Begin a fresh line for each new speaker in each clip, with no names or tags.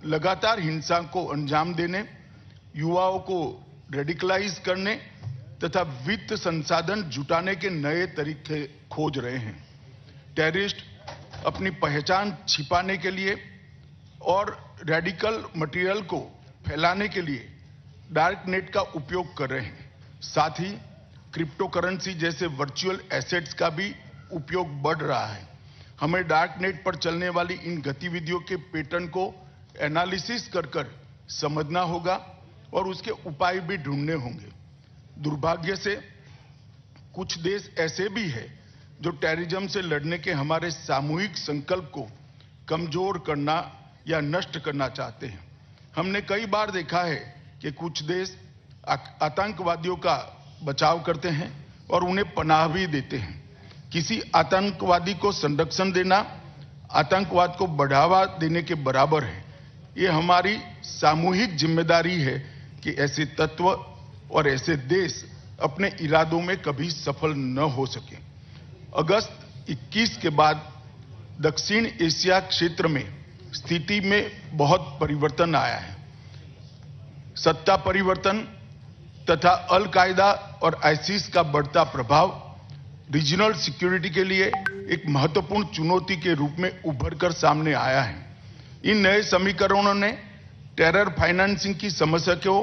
लगातार हिंसा को अंजाम देने, युवाओं को रेडिकलाइज करने तथा वित्त संसाधन जुटाने के नए तरीके खोज रहे हैं। टेररिस्ट अपनी पहचान छिपाने के लिए और रेडिकल मटेरियल को फैलाने के लिए डार्क नेट का उपयोग कर रहे हैं। साथ ही क्रिप्टो करेंसी जैसे वर्चुअल एसेट्स का भी उपयोग बढ़ रहा है। हमें डार्क नेट पर चलने वाली इन गतिविधियों के पैटर्न को एनालिसिस कर समझना होगा और उसके उपाय भी ढूंढने होंगे। दुर्भाग्य से कुछ देश ऐसे भी हैं जो टेररिज्म से लड़ने के हमारे सामूहिक संकल्प को कमजोर करना या नष्ट करना चाहते हैं। हमने कई बार देखा है कि कुछ देश आतंकवादियों का बचाव करते हैं और उन्हें पनाह भी देते हैं। किसी आतंकवादी को संरक्षण देना आतंकवाद को बढ़ावा देने के बराबर है। ये हमारी सामूहिक जिम्मेदारी है कि ऐसे तत्व और ऐसे देश अपने इरादों में कभी सफल न हो सके। अगस्त 21 के बाद दक्षिण एशिया क्षेत्र में स्थिति में बहुत परिवर्तन आया है। सत्ता परिवर्तन तथा अल कायदा और आईसिस का बढ़ता प्रभाव रीजनल सिक्योरिटी के लिए एक महत्वपूर्ण चुनौती के रूप में उभर कर सामने आया है। इन नए समीकरणों ने टेरर फाइनेंसिंग की समस्या को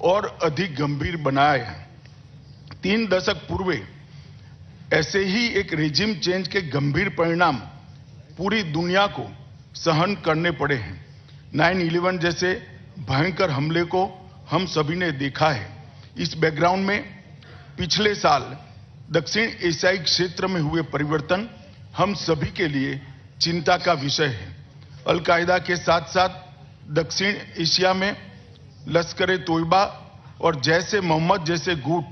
और अधिक गंभीर बनाया है। 3 दशक पूर्व ऐसे ही एक रेजिम चेंज के गंभीर परिणाम पूरी दुनिया को सहन करने पड़े हैं। 9/11 जैसे भयंकर हमले को हम सभी ने देखा है। इस बैकग्राउंड में पिछले साल दक्षिण एशियाई क्षेत्र में हुए परिवर्तन हम सभी के लिए चिंता का विषय है। अल कायदा के साथ साथ दक्षिण एशिया में लश्कर तोयबा और जैसे मोहम्मद जैसे गुट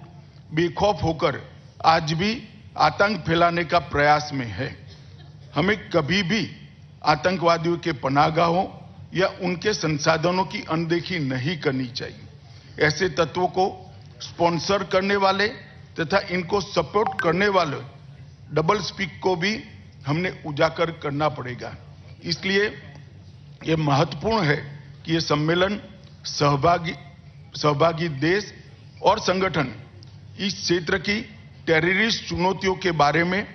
बेखौफ होकर आज भी आतंक फैलाने का प्रयास में है। हमें कभी भी आतंकवादियों के पनाहगाहों या उनके संसाधनों की अनदेखी नहीं करनी चाहिए। ऐसे तत्वों को स्पॉन्सर करने वाले तथा इनको सपोर्ट करने वाले डबल स्पीक को भी हमने उजागर करना पड़ेगा। इसलिए यह महत्वपूर्ण है कि यह सम्मेलन सहभागी देश और संगठन इस क्षेत्र की टेररिस्ट चुनौतियों के बारे में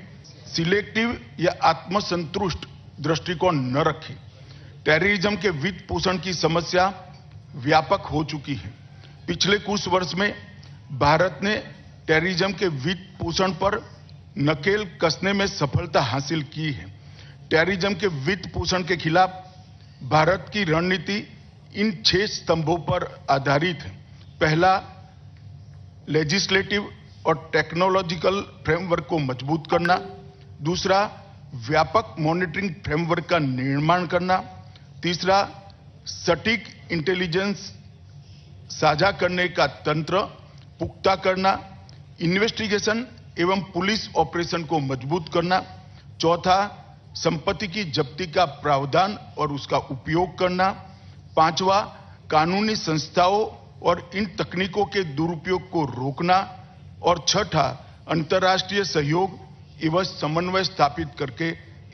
सिलेक्टिव या आत्मसंतुष्ट दृष्टिकोण न रखे। टेररिज्म के वित्त पोषण की समस्या व्यापक हो चुकी है। पिछले कुछ वर्ष में भारत ने टेररिज्म के वित्त पोषण पर नकेल कसने में सफलता हासिल की है। टेररिज्म के वित्त पोषण के खिलाफ भारत की रणनीति इन 6 स्तंभों पर आधारित है। पहला, लेजिस्लेटिव और टेक्नोलॉजिकल फ्रेमवर्क को मजबूत करना। दूसरा, व्यापक मॉनिटरिंग फ्रेमवर्क का निर्माण करना। तीसरा, सटीक इंटेलिजेंस साझा करने का तंत्र पुख्ता करना। इन्वेस्टिगेशन एवं पुलिस ऑपरेशन को मजबूत करना। चौथा, संपत्ति की जब्ती का प्रावधान और उसका उपयोग करना। पांचवा, कानूनी संस्थाओं और इन तकनीकों के दुरुपयोग को रोकना। और छठा, अंतर्राष्ट्रीय सहयोग एवं समन्वय स्थापित करके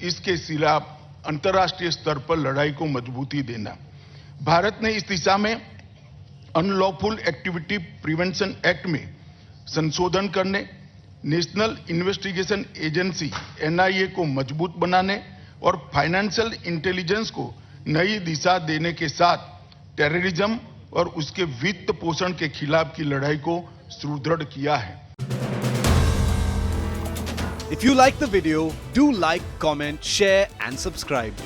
इसके खिलाफ अंतर्राष्ट्रीय स्तर पर लड़ाई को मजबूती देना। भारत ने इस दिशा में अनलॉफुल एक्टिविटी प्रिवेंशन एक्ट में संशोधन करने, नेशनल इन्वेस्टिगेशन एजेंसी NIA को मजबूत बनाने और फाइनेंशियल इंटेलिजेंस को नई दिशा देने के साथ टेररिज्म और उसके वित्त पोषण के खिलाफ की लड़ाई को सुदृढ़ किया है।
If you like the video, do like, comment, share and subscribe.